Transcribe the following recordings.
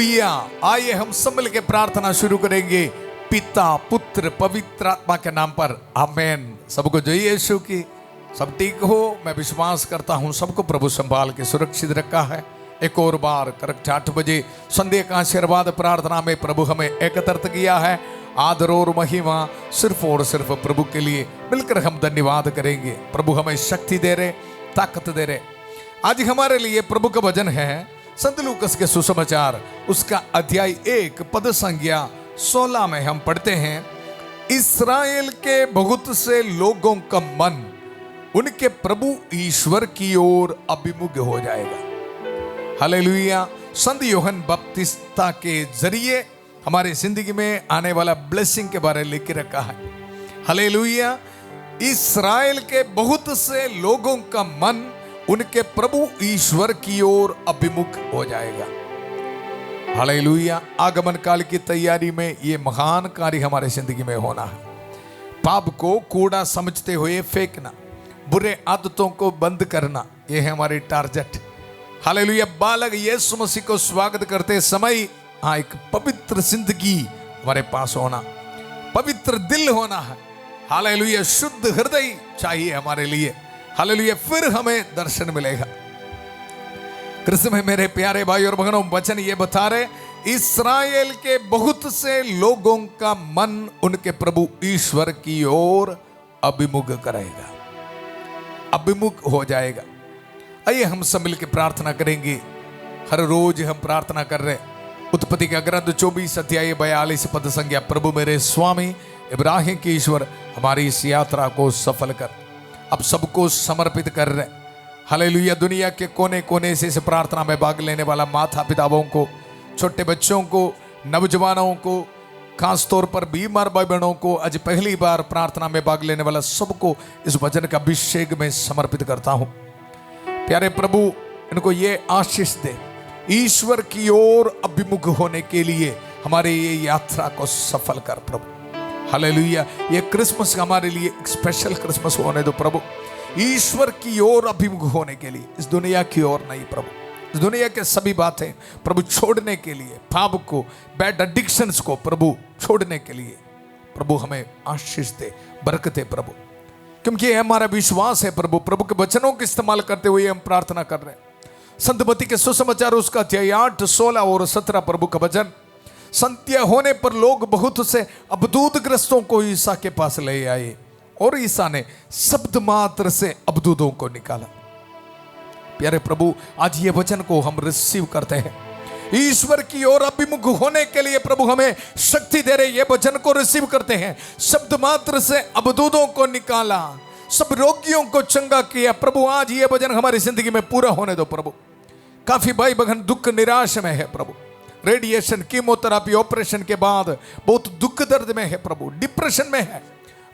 Hallelujah. आइए हम सब मिल के प्रार्थना शुरू करेंगे पिता पुत्र पवित्र आत्मा के नाम पर, आमेन। सबको जय यीशु की। सब ठीक हो, मैं विश्वास करता हूँ सबको प्रभु संभाल के सुरक्षित रखा है। एक और बार करेक्ट 8 बजे संध्या का आशीर्वाद प्रार्थना में प्रभु हमें एकत्रित किया है। आदर और महिमा सिर्फ और सिर्फ प्रभु के लिए मिलकर हम धन्यवाद करेंगे। प्रभु हमें शक्ति दे रहे, ताकत दे रहे। आज हमारे लिए प्रभु का वचन है संत लूकस के सुसमाचार, उसका अध्याय 1 पद संख्या 16 में हम पढ़ते हैं, इस्राएल के बहुत से लोगों का मन उनके प्रभु ईश्वर की ओर अभिमुख हो जाएगा। हालेलुया। संत यूहन्ना बपतिस्ता के जरिए हमारे जिंदगी में आने वाला ब्लेसिंग के बारे में लिख रखा है। हालेलुया। इस्राएल के बहुत से लोगों का मन उनके प्रभु ईश्वर की ओर अभिमुख हो जाएगा। हालेलुया। आगमन काल की तैयारी में ये महान कार्य हमारे जिंदगी में होना है। पाप को कूड़ा समझते हुए फेंकना, बुरे आदतों को बंद करना, ये है हमारी टारगेट। हालेलुया। बालक यीशु मसीह को स्वागत करते समय एक पवित्र जिंदगी हमारे पास होना, पवित्र दिल होना है। हालेलुया। शुद्ध हृदय चाहिए हमारे लिए। हालेलुया। फिर हमें दर्शन मिलेगा। कृष्ण में मेरे प्यारे भाई और बहनों, वचन ये बता रहे, इस्राएल के बहुत से लोगों का मन उनके प्रभु ईश्वर की ओर अभिमुख करेगा, अभिमुख हो जाएगा। आइए हम सब मिलकर प्रार्थना करेंगे। हर रोज हम प्रार्थना कर रहे। उत्पत्ति का ग्रंथ 24 अध्याय 42 पद संख्या, प्रभु मेरे स्वामी इब्राहिम के ईश्वर हमारी इस यात्रा को सफल कर। अब सबको समर्पित कर रहे। हालेलुया। दुनिया के कोने कोने से इस प्रार्थना में भाग लेने वाला माता पिताओं को, छोटे बच्चों को, नौजवानों को, खास तौर पर बीमार भाई बहनों को, आज पहली बार प्रार्थना में भाग लेने वाला सबको इस वचन का अभिषेक में समर्पित करता हूं। प्यारे प्रभु, इनको ये आशीष दे, ईश्वर की ओर अभिमुख होने के लिए हमारे ये यात्रा को सफल कर प्रभु। हालेलुया। ये क्रिसमस हमारे लिए एक स्पेशल क्रिसमस होने दो प्रभु, ईश्वर की ओर अभिमुख होने के लिए, इस दुनिया की ओर नहीं प्रभु। इस दुनिया के सभी बातें प्रभु छोड़ने के लिए, पाप को, बैड एडिक्शंस को प्रभु छोड़ने के लिए प्रभु हमें आशीष दे, बरकत प्रभु, क्योंकि ये हमारा विश्वास है प्रभु। प्रभु के वचनों का इस्तेमाल करते हुए हम प्रार्थना कर रहे हैं। संत मत्ती के सुसमाचार उसका अध्याय 8, 16 और 17 प्रभु का वचन, संध्या होने पर लोग बहुत से अबदूत ग्रस्तों को ईसा के पास ले आए और ईसा ने शब्द मात्र से अबदूतों को निकाला। प्यारे प्रभु, आज ये वचन को हम रिसीव करते हैं। ईश्वर की ओर अभिमुख होने के लिए प्रभु हमें शक्ति दे रहे। ये वचन को रिसीव करते हैं। शब्द मात्र से अबदूतों को निकाला, सब रोगियों को चंगा किया। प्रभु आज ये वचन हमारी जिंदगी में पूरा होने दो प्रभु। काफी भाई बहन दुख निराश में है प्रभु, रेडिएशन, कीमोथेरेपी, ऑपरेशन के बाद बहुत दुख दर्द में है प्रभु, डिप्रेशन में है।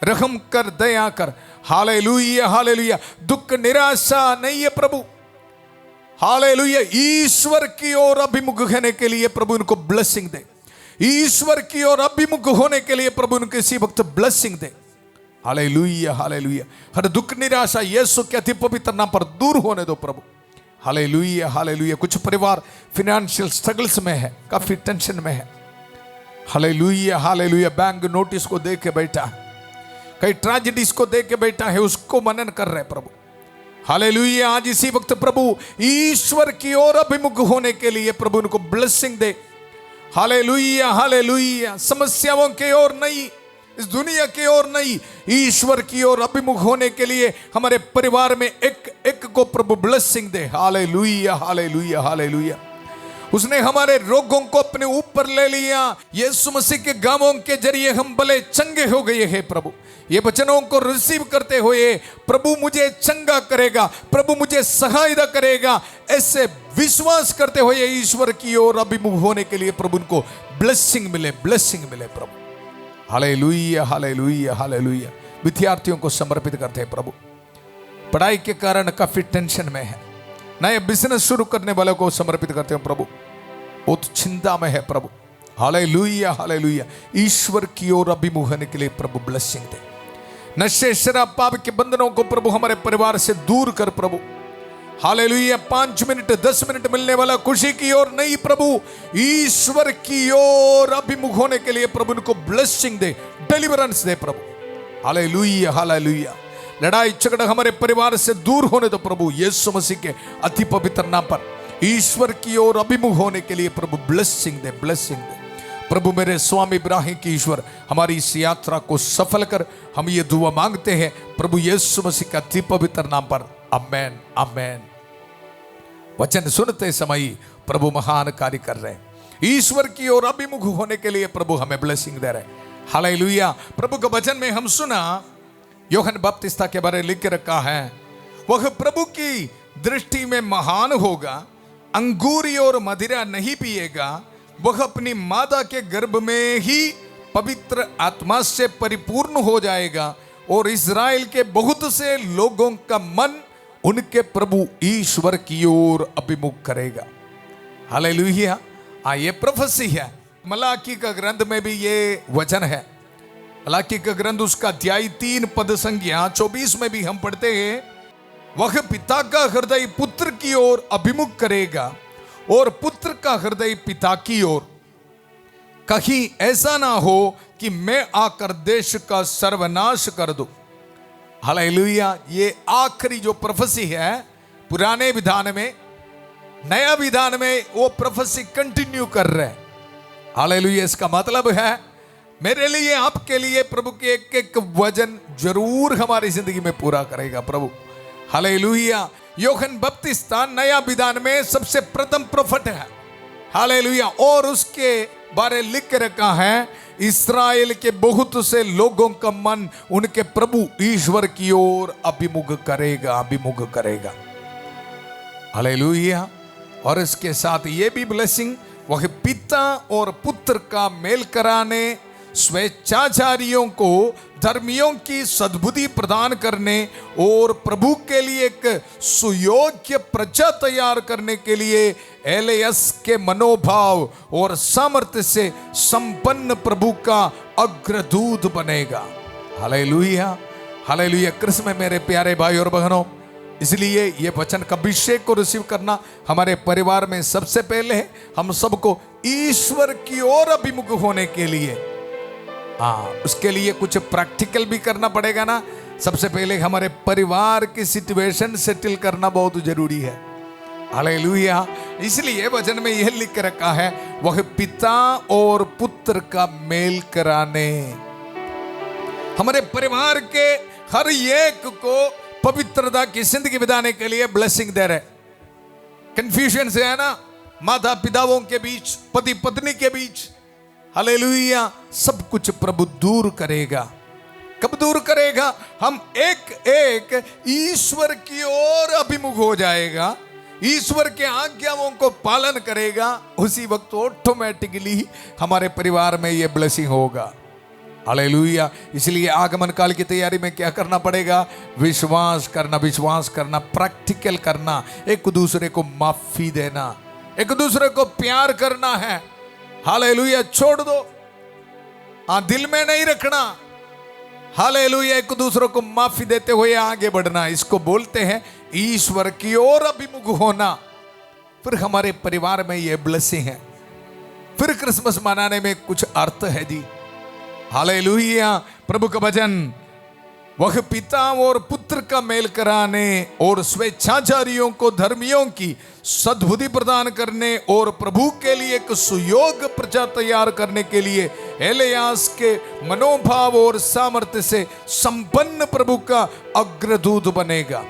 रहम कर, दया कर। हालेलुया। हालेलुया। दुख निराशा नहीं है प्रभु। हालेलुया। ईश्वर की ओर अभिमुख होने के लिए प्रभु इनको ब्लेसिंग दे। ईश्वर की ओर अभिमुख होने के लिए प्रभु इनको इसी वक्त ब्लेसिंग दे। हालेलुया। हालेलुया। हर दुख निराशा यीशु के अति पवित्र नाम पर दूर होने दो प्रभु। हालेलुया। हालेलुया। कुछ परिवार फिनेंशियल स्ट्रगल्स में है, काफी टेंशन में है। हालेलुया। हालेलुया। बैंक नोटिस को देख के बैठा है, कई ट्रेजेडीज को देख के बैठा है, उसको मनन कर रहे प्रभु। हालेलुया। आज इसी वक्त प्रभु ईश्वर की ओर अभिमुख होने के लिए प्रभु उनको ब्लेसिंग दे। हालेलुया। हालेलुया। समस्याओं के ओर नहीं, इस दुनिया की ओर नहीं, ईश्वर की ओर अभिमुख होने के लिए हमारे परिवार में एक एक को प्रभु ब्लेसिंग दे। हालेलुया। हालेलुया। हालेलुया। उसने हमारे रोगों को अपने ऊपर ले लिया। यीशु मसीह के गामों के जरिए हम भले चंगे हो गए हैं प्रभु। ये वचनों को रिसीव करते हुए प्रभु मुझे चंगा करेगा, प्रभु मुझे सहायता करेगा, ऐसे विश्वास करते हुए ईश्वर की ओर अभिमुख होने के लिए प्रभु उनको ब्लेसिंग मिले, ब्लेसिंग मिले प्रभु। हालेलुया। हालेलुया। हालेलुया। विद्यार्थियों को समर्पित करते हैं प्रभु, पढ़ाई के कारण काफी टेंशन में है। नए बिजनेस शुरू करने वालों को समर्पित करते हैं प्रभु, बहुत चिंता में है प्रभु। हालेलुया। हालेलुया। ईश्वर की ओर अभिमुख होने के लिए प्रभु ब्लेसिंग दे। नशे, शराब, पाप के बंधनों को प्रभु हमारे परिवार से दूर कर प्रभु। हालेलुया। 5 मिनट 10 मिनट मिलने वाला खुशी की ओर नहीं, प्रभु ईश्वर की ओर अभिमुख होने के लिए प्रभु उनको ब्लेसिंग दे, डिलीवरेंस दे प्रभु। Hallelujah hallelujah. लड़ाई झगड़ा हमारे परिवार से दूर होने दो प्रभु, यीशु मसीह के अति पवित्र नाम पर ईश्वर की ओर अभिमुख होने के लिए प्रभु ब्लेसिंग दे, ब्लेसिंग दे प्रभु। मेरे स्वामी इब्राहिम की ईश्वर, हमारी इस यात्रा को सफल कर, हम ये दुआ मांगते हैं प्रभु यीशु मसीह के अति पवित्र नाम पर, आमेन आमेन। वचन सुनते समय प्रभु महान कार्य कर रहे हैं। ईश्वर की ओर अभिमुख होने के लिए प्रभु हमें ब्लेसिंग दे रहे हैं। हालेलुया। प्रभु के वचन में हम सुना, यूहन्ना बपतिस्ता के बारे में लिख के रखा है, वह प्रभु की दृष्टि में महान होगा, अंगूरी और मदिरा नहीं पिएगा, वह अपनी माता के गर्भ में ही पवित्र आत्मा से परिपूर्ण हो जाएगा और इज़राइल के बहुत से लोगों का मन उनके प्रभु ईश्वर की ओर अभिमुख करेगा। हालेलुया। ये प्रोफेसी है। मलाकी का ग्रंथ में भी ये वचन है। मलाकी का ग्रंथ उसका अध्याय 3 पद संख्या 24 में भी हम पढ़ते हैं, वह पिता का हृदय पुत्र की ओर अभिमुख करेगा और पुत्र का हृदय पिता की ओर। कहीं ऐसा ना हो कि मैं आकर देश का सर्वनाश कर दूं। हालेलुया। ये आखिरी जो प्रोफेसी है पुराने विधान में, नया विधान में वो प्रोफेसी कंटिन्यू कर रहे हैं। हालेलुया। इसका मतलब है मेरे लिए आपके लिए प्रभु के एक एक वचन जरूर हमारी जिंदगी में पूरा करेगा प्रभु। हालेलुया। यूहन्ना बपतिस्ता नया विधान में सबसे प्रथम प्रोफेट है। हालेलुया। और उसके बारे लिख के रखा है, इस्राएल के बहुत से लोगों का मन उनके प्रभु ईश्वर की ओर अभिमुख करेगा, अभिमुख करेगा। हालेलुया। और इसके साथ ये भी ब्लेसिंग, वह पिता और पुत्र का मेल कराने, स्वेच्छाचारियों को धर्मियों की सद्बुद्धि प्रदान करने और प्रभु के लिए एक सुयोग्य प्रजा तैयार करने के लिए एलियस के मनोभाव और सामर्थ्य से संपन्न प्रभु का अग्रदूत बनेगा। Hallelujah hallelujah. कृष्ण में मेरे प्यारे भाई और बहनों, इसलिए ये वचन का अभिषेक को रिसीव करना हमारे परिवार में सबसे पहले है। हम सबको ईश्वर की ओर अभिमुख होने के लिए उसके लिए कुछ प्रैक्टिकल भी करना पड़ेगा ना। सबसे पहले हमारे परिवार की सिचुएशन सेटल करना बहुत जरूरी है। हालेलुया। इसलिए वचन में यह लिख रखा है, वह पिता और पुत्र का मेल कराने, हमारे परिवार के हर एक को पवित्रता की जिंदगी बिताने के लिए ब्लेसिंग दे रहे। कंफ्यूजन से है ना, माता पिताओं के बीच, पति पत्नी के बीच। हालेलुया। सब कुछ प्रभु दूर करेगा। कब दूर करेगा? हम एक एक ईश्वर की ओर अभिमुख हो जाएगा, ईश्वर के आज्ञाओं को पालन करेगा, उसी वक्त ऑटोमेटिकली हमारे परिवार में ये ब्लेसिंग होगा। हालेलुया। इसलिए आगमन काल की तैयारी में क्या करना पड़ेगा? विश्वास करना, विश्वास करना, प्रैक्टिकल करना, एक दूसरे को माफी देना, एक दूसरे को प्यार करना है। हालेलुया। छोड़ दो, दिल में नहीं रखना। हालेलुया। एक दूसरे को माफी देते हुए आगे बढ़ना, इसको बोलते हैं ईश्वर की ओर अभिमुख होना। फिर हमारे परिवार में ये ब्लेसिंग है। फिर क्रिसमस मनाने में कुछ अर्थ है जी। हालेलुया। प्रभु का वचन, वह पिता और पुत्र का मेल कराने और स्वेच्छाचारियों को धर्मियों की सद्बुद्धि प्रदान करने और प्रभु के लिए एक सुयोग्य प्रजा तैयार करने के लिए एलियास के मनोभाव और सामर्थ्य से संपन्न प्रभु का अग्रदूत बनेगा।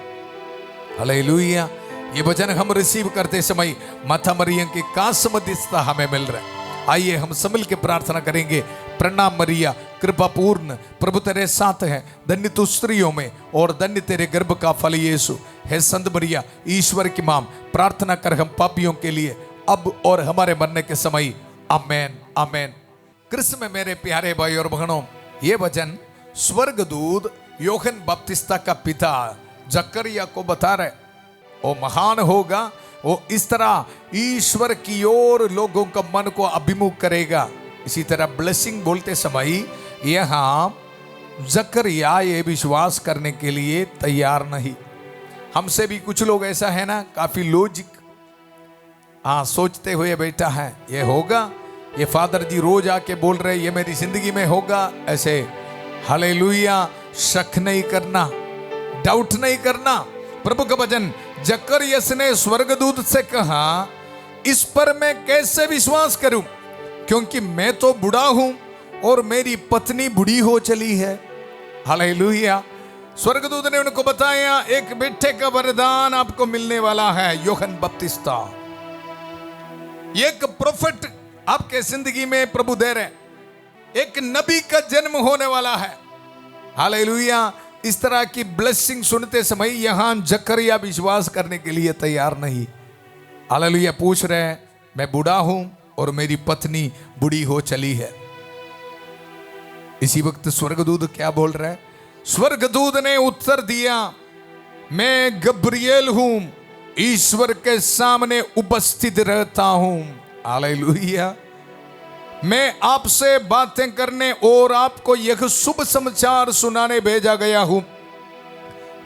हालेलुया। ये वचन हम रिसीव करते समय माता मरियम की कास मध्यस्थता हमें मिल रहा है। आइए हम सब मिल के प्रार्थना करेंगे। प्रणाम मरिया, कृपा पूर्ण, प्रभु तेरे साथ है, धन्य तू स्त्रियों में और धन्य तेरे गर्भ का फल यीशु। हे संत मरिया, ईश्वर की मां, प्रार्थना कर हम पापियों के लिए अब और हमारे मरने के समय। आमेन आमेन। कृष्ण में मेरे प्यारे भाई और बहनों, ये वचन स्वर्गदूत यूहन्ना बपतिस्ता का पिता जकरिया को बता रहे। वो महान होगा, वो इस तरह ईश्वर की ओर लोगों का मन को अभिमुख करेगा। इसी तरह ब्लेसिंग बोलते समय यहाँ जकरिया ये विश्वास करने के लिए तैयार नहीं। हमसे भी कुछ लोग ऐसा है ना, काफी लॉजिक सोचते हुए बैठा है, ये होगा, ये फादर जी रोज आके बोल रहे ये मेरी जिंदगी में होगा, ऐसे हालेलुया, शक नहीं करना, डाउट नहीं करना। प्रभु का वचन, जकरियस ने स्वर्गदूत से कहा, इस पर मैं कैसे विश्वास करूं, क्योंकि मैं तो बूढ़ा हूं और मेरी पत्नी बूढ़ी हो चली है। हालेलुया। स्वर्गदूत ने उनको बताया, एक बेटे का वरदान आपको मिलने वाला है, यूहन्ना बपतिस्ता। एक प्रोफेट आपके जिंदगी में प्रभु दे रहे, एक नबी का जन्म होने वाला है। हालेलुया। इस तरह की ब्लेसिंग सुनते समय यहां जकरिया विश्वास करने के लिए तैयार नहीं। हालेलुया। पूछ रहे हैं, मैं बूढ़ा हूं और मेरी पत्नी बूढ़ी हो चली है। इसी वक्त स्वर्गदूत क्या बोल रहे हैं? स्वर्गदूत ने उत्तर दिया, मैं गब्रिएल हूं, ईश्वर के सामने उपस्थित रहता हूं। हालेलुया। मैं आपसे बातें करने और आपको यह शुभ समाचार सुनाने भेजा गया हूं।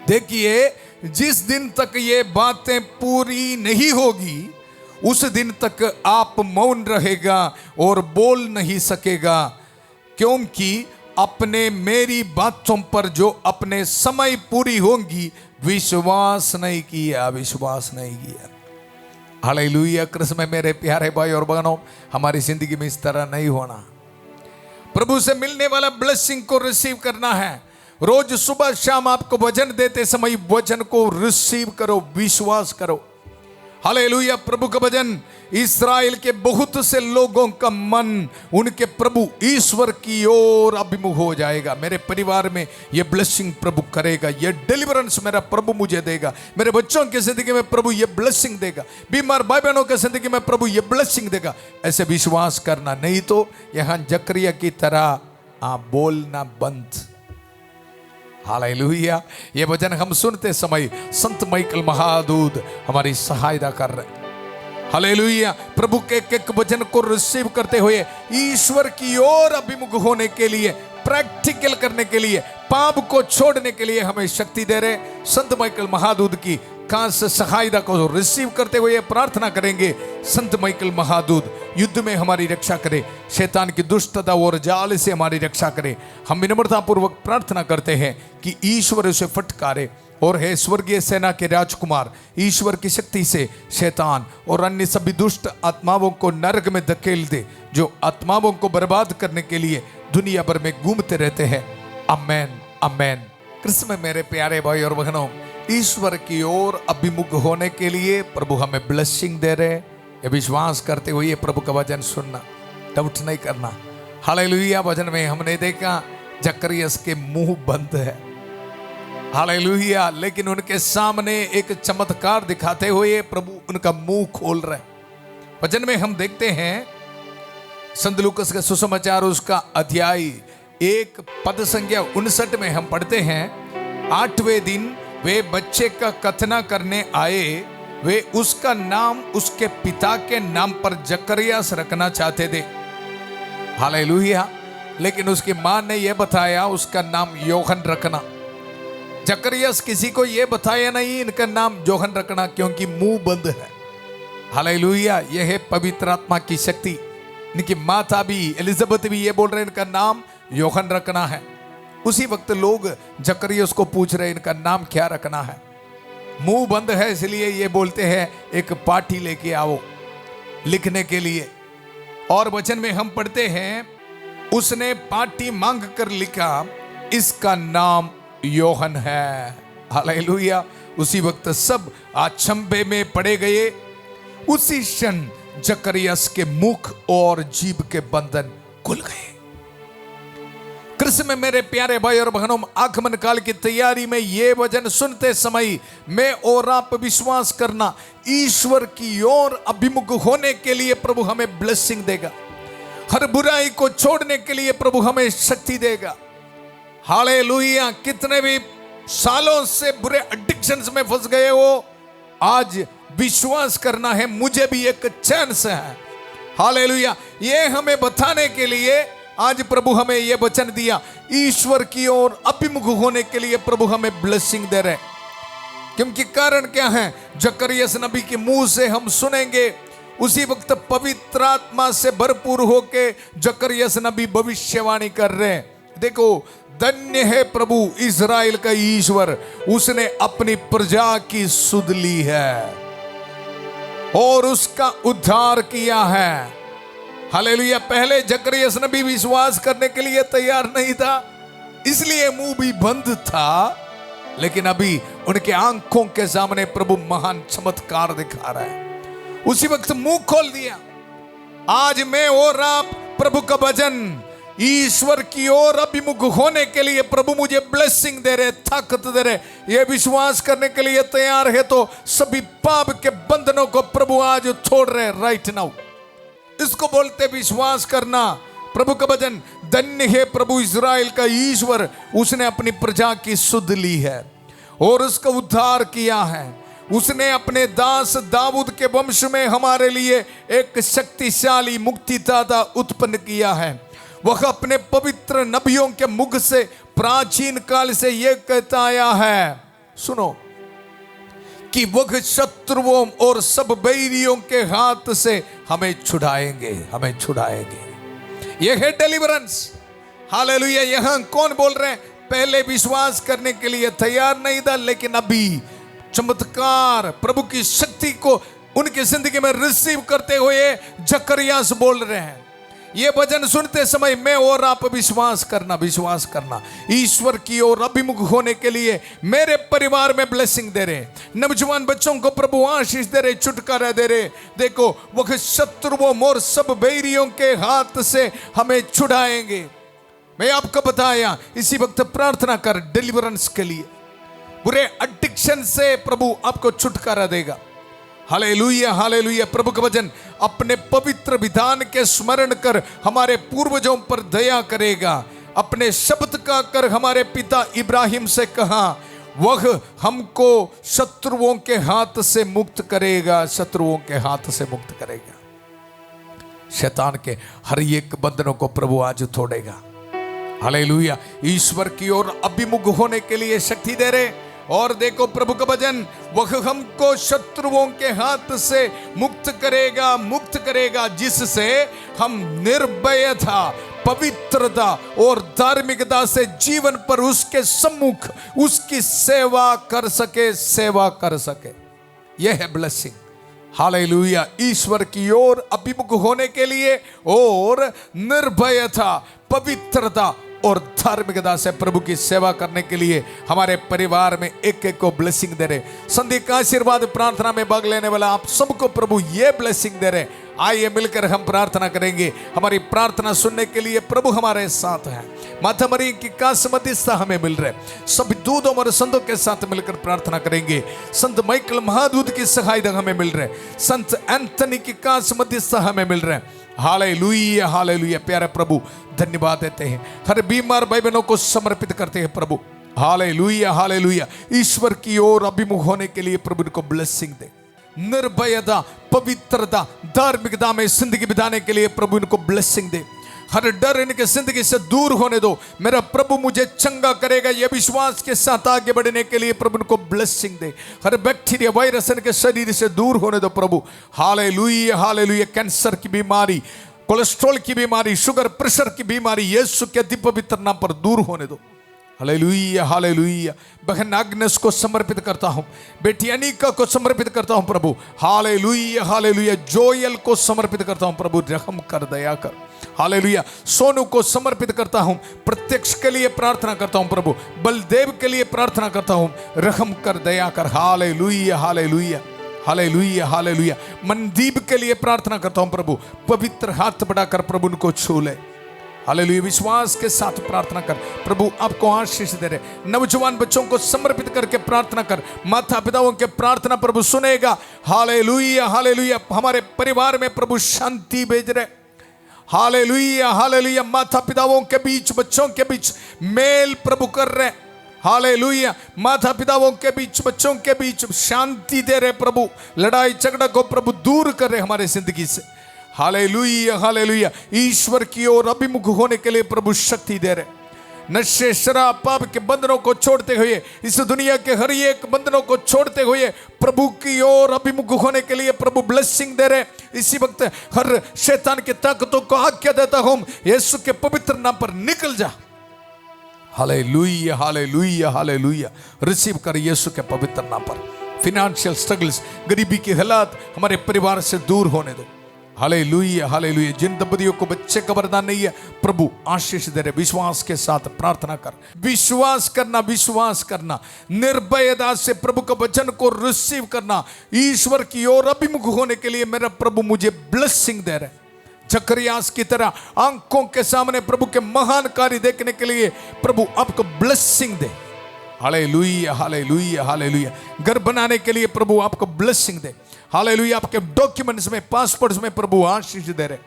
देखिए, जिस दिन तक ये बातें पूरी नहीं होगी उस दिन तक आप मौन रहेगा और बोल नहीं सकेगा, क्योंकि अपने मेरी बातों पर जो अपने समय पूरी होंगी विश्वास नहीं किया, विश्वास नहीं किया। हालेलुया। कृष्ण में मेरे प्यारे भाई और बहनों, हमारी जिंदगी में इस तरह नहीं होना। प्रभु से मिलने वाला ब्लेसिंग को रिसीव करना है। रोज सुबह शाम आपको वचन देते समय वचन को रिसीव करो, विश्वास करो। हालेलुया। प्रभु का वचन, इस्राएल के बहुत से लोगों का मन उनके प्रभु ईश्वर की ओर अभिमुख हो जाएगा। मेरे परिवार में ये ब्लेसिंग प्रभु करेगा, ये डिलीवरेंस मेरा प्रभु मुझे देगा, मेरे बच्चों की जिंदगी में प्रभु ये ब्लेसिंग देगा, बीमार भाई बहनों की जिंदगी में प्रभु ये ब्लेसिंग देगा। ऐसे विश्वास करना, नहीं तो यहां जकरिया की तरह बोलना बंद। हालेलुया। ये वचन हम सुनते समय संत माइकल महादूत हमारी सहायता कर रहे। हालेलुया। प्रभु के एक वचन को रिसीव करते हुए ईश्वर की ओर अभिमुख होने के लिए, प्रैक्टिकल करने के लिए, पाप को छोड़ने के लिए हमें शक्ति दे रहे संत माइकल महादूत की खास सहायता को रिसीव करते हुए प्रार्थना करेंगे। संत माइकल महादूत युद्ध में हमारी रक्षा करे, शैतान की दुष्टता और जाल से हमारी रक्षा करे। हम विनम्रता पूर्वक प्रार्थना करते हैं कि ईश्वर उसे फटकारे और हे स्वर्गीय सेना के राजकुमार, ईश्वर की शक्ति से शैतान और अन्य सभी दुष्ट आत्माओं को नरक में धकेल दे, जो आत्माओं को बर्बाद करने के लिए दुनिया भर में घूमते रहते हैं। आमेन, आमेन। कृष्ण में मेरे प्यारे भाई और बहनों, ईश्वर की ओर अभिमुख होने के लिए प्रभु हमें ब्लेसिंग दे रहे। ये विश्वास करते हुए प्रभु का वचन सुनना, डाउट नहीं करना। हालेलुया। वचन में हमने देखा जकरियस के मुंह बंद है। हालेलुया। लेकिन उनके सामने एक चमत्कार दिखाते हुए प्रभु उनका मुंह खोल रहे। वचन में हम देखते हैं संत लूकास का सुसमाचार उसका अध्याय 1 पद संख्या 59 में हम पढ़ते हैं, 8वें दिन वे बच्चे का खतना करने आए। वे उसका नाम उसके पिता के नाम पर जकरियास रखना चाहते थे। हालेलुया। लेकिन उसकी मां ने यह बताया उसका नाम यूहन्ना रखना। जकरियास किसी को यह बताया नहीं इनका नाम यूहन्ना रखना, क्योंकि मुंह बंद है। हालेलुया। यह है पवित्र आत्मा की शक्ति। इनकी माता भी एलिजाबेथ भी ये बोल रहे इनका नाम यूहन्ना रखना है। उसी वक्त लोग जकरियस को पूछ रहे इनका नाम क्या रखना है। मुंह बंद है, इसलिए ये बोलते हैं एक पार्टी लेके आओ लिखने के लिए। और वचन में हम पढ़ते हैं, उसने पार्टी मांग कर लिखा, इसका नाम यूहन्ना है। हालेलुया। उसी वक्त सब अचंभे में पड़े गए। उसी क्षण जकरियस के मुख और जीभ के बंधन खुल गए। कृष्ण में मेरे प्यारे भाई और बहनों, आगमन काल की तैयारी में ये वचन सुनते समय मैं और आप विश्वास करना, ईश्वर की ओर अभिमुख होने के लिए प्रभु हमें ब्लेसिंग देगा। हर बुराई को छोड़ने के लिए प्रभु हमें शक्ति देगा। हालेलुया। कितने भी सालों से बुरे एडिक्शंस में फंस गए हो, आज विश्वास करना है मुझे भी एक चांस है। हालेलुया। ये हमें बताने के लिए आज प्रभु हमें यह वचन दिया, ईश्वर की ओर अभिमुख होने के लिए प्रभु हमें ब्लेसिंग दे रहे। क्योंकि कारण क्या है, जकरिया नबी के मुंह से हम सुनेंगे। उसी वक्त पवित्र आत्मा से भरपूर होके जकरिया नबी भविष्यवाणी कर रहे हैं। देखो, धन्य है प्रभु इज़राइल का ईश्वर, उसने अपनी प्रजा की सुध ली है और उसका उद्धार किया है। हालेलुया। पहले जकरिया नबी विश्वास करने के लिए तैयार नहीं था, इसलिए मुंह भी बंद था, लेकिन अभी उनके आंखों के सामने प्रभु महान चमत्कार दिखा रहा है। उसी वक्त मुंह खोल दिया। आज मैं और आप प्रभु का भजन, ईश्वर की ओर अभिमुख होने के लिए प्रभु मुझे ब्लेसिंग दे रहे, ताकत दे रहे, ये विश्वास करने के लिए तैयार है तो सभी पाप के बंधनों को प्रभु आज तोड़ रहे राइट नाउ। इसको बोलते विश्वास करना। प्रभु का भजन, धन्य है प्रभु इज़राइल का ईश्वर, उसने अपनी प्रजा की सुध ली है और उसका उद्धार किया है। उसने अपने दास दाऊद के वंश में हमारे लिए एक शक्तिशाली मुक्तिदाता उत्पन्न किया है। वह अपने पवित्र नबियों के मुख से प्राचीन काल से यह कहता आया है, सुनो, कि वह शत्रुओं और सब बैरियों के हाथ से हमें छुड़ाएंगे, हमें छुड़ाएंगे। यह है डिलीवरेंस। हालेलुया। यहां कौन बोल रहे हैं? पहले विश्वास करने के लिए तैयार नहीं था, लेकिन अभी चमत्कार, प्रभु की शक्ति को उनकी जिंदगी में रिसीव करते हुए जकरिया बोल रहे हैं। ये भजन सुनते समय मैं और आप विश्वास करना, विश्वास करना। ईश्वर की ओर अभिमुख होने के लिए मेरे परिवार में ब्लेसिंग दे रहे, नौजवान बच्चों को प्रभु आशीष दे रहे, छुटकारा दे रहे। देखो, वह शत्रुओं और सब बैरियों के हाथ से हमें छुड़ाएंगे। मैं आपको बताया, इसी वक्त प्रार्थना कर डिलीवरेंस के लिए। बुरे एडिक्शन से प्रभु आपको छुटकारा देगा। Hallelujah, hallelujah. प्रभु का वचन, अपने पवित्र विधान के स्मरण कर हमारे पूर्वजों पर दया करेगा। अपने शब्द का कर हमारे पिता इब्राहिम से कहा, वह हमको शत्रुओं के हाथ से मुक्त करेगा, शत्रुओं के हाथ से मुक्त करेगा। शैतान के हर एक बंधनों को प्रभु आज तोड़ेगा। हालेलुया। ईश्वर की ओर अभिमुख होने के लिए शक्ति दे रहे। और देखो, प्रभु का वचन, वह हमको शत्रुओं के हाथ से मुक्त करेगा, मुक्त करेगा, जिससे हम निर्भयता, पवित्रता और धार्मिकता से जीवन पर उसके सम्मुख उसकी सेवा कर सके, सेवा कर सके। यह है ब्लेसिंग। हालेलुया। ईश्वर की ओर अभिमुख होने के लिए और निर्भयता, पवित्रता और धार्मिकता से प्रभु की सेवा करने के लिए हमारे परिवार में एक एक को ब्लेसिंग दे रहे। संधि का आशीर्वाद प्रार्थना में भाग लेने वाला आप सबको प्रभु ये ब्लेसिंग दे रहे। आइए मिलकर हम प्रार्थना करेंगे। हमारी प्रार्थना सुनने के लिए प्रभु हमारे साथ हैं। माता मरी की कास मध्यस्थता हमें मिल रहे। सभी दूतों और संतों के साथ मिलकर प्रार्थना करेंगे। संत माइकल महादूत की सहायता हमें मिल रहे। संत एंथनी की कास मध्यस्थता हमें मिल रहे। Hallelujah, hallelujah. प्यारे प्रभु, धन्यवाद देते हैं। हर बीमार भाई बहनों को समर्पित करते हैं प्रभु। Hallelujah, hallelujah. ईश्वर की ओर अभिमुख होने के लिए प्रभु को ब्लेसिंग दे। निर्भयता, पवित्रता, धार्मिकता में जिंदगी बिताने के लिए प्रभु इनको ब्लेसिंग दे। हर डर इनके जिंदगी से दूर होने दो। मेरा प्रभु मुझे चंगा करेगा, यह विश्वास के साथ आगे बढ़ने के लिए प्रभु इनको ब्लेसिंग दे। हर बैक्टीरिया, वायरस इनके शरीर से दूर होने दो प्रभु। Hallelujah, hallelujah. कैंसर की बीमारी, कोलेस्ट्रॉल की बीमारी, शुगर प्रेशर की बीमारी यीशु के अति पवित्र नाम पर दूर होने दो। Hallelujah, hallelujah. बहन आग्नेस को समर्पित करता हूं, बेटी अनिका को समर्पित करता हूं प्रभु। Hallelujah, hallelujah. जोयल को समर्पित करता हूं प्रभु, रहम कर, दया कर। हालेलुया। सोनू को समर्पित करता हूं, प्रत्यक्ष के लिए प्रार्थना करता हूं प्रभु। बलदेव के लिए प्रार्थना करता हूं, रहम कर, दया कर। Hallelujah, hallelujah, hallelujah, hallelujah. Mandeep के लिए प्रार्थना करता हूं प्रभु, पवित्र हाथ बढ़ाकर प्रभु उनको छू ले। हालेलुया। विश्वास के साथ प्रार्थना कर, प्रभु आपको आशीष दे रहे। नौजवान बच्चों को समर्पित करके प्रार्थना कर, माता पिताओं के प्रार्थना प्रभु सुनेगा। Hallelujah, hallelujah. हमारे परिवार में प्रभु शांति भेज रहे। Hallelujah, hallelujah. माता पिताओं के बीच, बच्चों के बीच मेल प्रभु कर रहे। हालेलुया। माता पिताओं के बीच, बच्चों के बीच शांति दे रहे प्रभु। लड़ाई झगड़ा को प्रभु दूर कर रहे हमारे जिंदगी से। Hallelujah, hallelujah. ईश्वर की ओर अभिमुख होने के लिए प्रभु शक्ति दे रहे। नशे शराब पाप के बंधनों को छोड़ते हुए, इस दुनिया के हर एक बंधनों को छोड़ते हुए प्रभु की ओर अभिमुख होने के लिए प्रभु ब्लेसिंग दे रहे। इसी वक्त हर शैतान की ताकतों को आज्ञा देता हूं, यीशु के पवित्र नाम पर निकल जा। Hallelujah, hallelujah, hallelujah. रिसीव कर यीशु के पवित्र नाम पर। फिनेंशियल स्ट्रगल्स, गरीबी के हालात हमारे परिवार से दूर होने दो। Hallelujah, hallelujah. जिन दंपतियों को बच्चे का वरदान नहीं है, प्रभु आशीष दे रहे। विश्वास के साथ प्रार्थना कर, विश्वास करना, विश्वास करना, निर्भयता से प्रभु का वचन को रिसीव करना। ईश्वर की ओर अभिमुख होने के लिए मेरा प्रभु मुझे ब्लेसिंग दे रहे। जकरियास की तरह आंखों के सामने प्रभु के महान कार्य देखने के लिए प्रभु आपको ब्लेसिंग दे। Hallelujah, hallelujah, hallelujah. घर बनाने के लिए प्रभु आपको ब्लेसिंग दे। हालेलुया। आपके डॉक्यूमेंट्स में, पासपोर्ट्स में प्रभु आशीष दे रहे।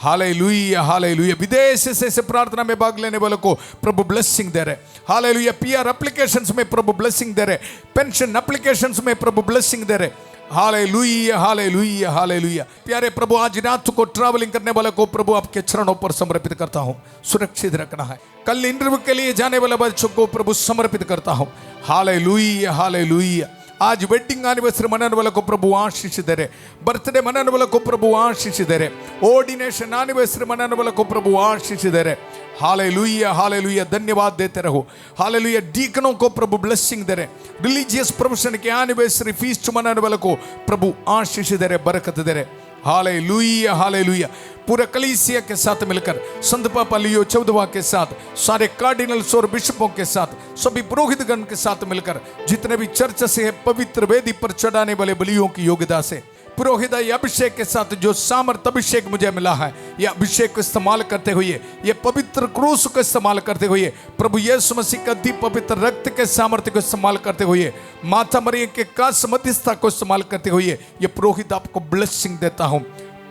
Hallelujah, hallelujah. विदेश से प्रार्थना में भाग लेने वालों को प्रभु ब्लेसिंग दे रहे। हालेलुया। पीआर एप्लीकेशंस में प्रभु ब्लेसिंग दे रहे। पेंशन एप्लीकेशंस में प्रभु ब्लेसिंग दे रहे। Hallelujah, hallelujah, hallelujah. प्यारे प्रभु, आज रात को ट्रैवलिंग करने वाले को प्रभु आपके चरणों पर समर्पित करता हूं। सुरक्षित रखना है। कल इंटरव्यू के लिए जाने वाले बच्चों को प्रभु समर्पित करता हूं। Hallelujah, hallelujah. आज वेडिंग एनिवर्सरी मनाने वाले को प्रभु आशीष दे रहे। बर्थडे मनाने वाले को प्रभु आशीष दे रहे। ऑर्डिनेशन एनिवर्सरी मनाने वाले को प्रभु आशीष दे रहे। Hallelujah, hallelujah. धन्यवाद देते रहो। हालेलुया। डीकनों को प्रभु ब्लेसिंग दे रहे। रिलीजियस प्रोफेशन के एनिवर्सरी फीस्ट मनाने वाले को प्रभु आशीष दे रहे, बरकत दे रहे। Hallelujah, hallelujah. पूरे कलीसिया के साथ मिलकर, संत पापा लियो 14वां के साथ, सारे कार्डिनल्स और बिशपों के साथ, सभी पुरोहितगण के साथ मिलकर, जितने भी चर्च से है, पवित्र वेदी पर चढ़ाने वाले बलियों की योग्यता से, पुरोहित अभिषेक के साथ जो सामर्थ अभिषेक मुझे मिला है, यह अभिषेक को इस्तेमाल करते हुए, ये पवित्र क्रूस को इस्तेमाल करते हुए, प्रभु यीशु मसीह का अति पवित्र रक्त के सामर्थ्य को इस्तेमाल करते हुए, माता मरियम के कास मध्यस्थता को इस्तेमाल करते हुए, ये पुरोहित आपको ब्लेसिंग देता हूं।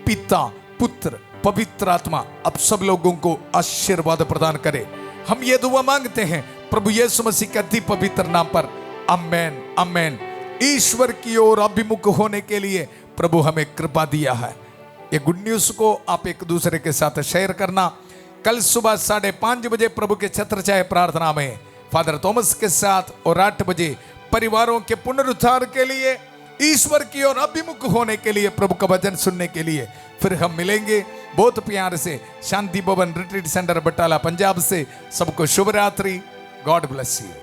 पिता, पुत्र, पवित्र आत्मा अब सब लोगों को आशीर्वाद प्रदान करे। हम ये दुआ मांगते हैं प्रभु यीशु मसीह के अति पवित्र नाम पर। आमेन, आमेन। ईश्वर की ओर अभिमुख होने के लिए प्रभु हमें कृपा दिया है। ये गुड न्यूज को आप एक दूसरे के साथ शेयर करना। कल सुबह 5:30 बजे प्रभु के छत्र छाया प्रार्थना में फादर थॉमस के साथ और 8 बजे परिवारों के पुनरुद्धार के लिए, ईश्वर की ओर अभिमुख होने के लिए, प्रभु का वचन सुनने के लिए फिर हम मिलेंगे। बहुत प्यार से शांति भवन रिट्रीट सेंटर बटाला पंजाब से सबको शुभ रात्रि। God bless you.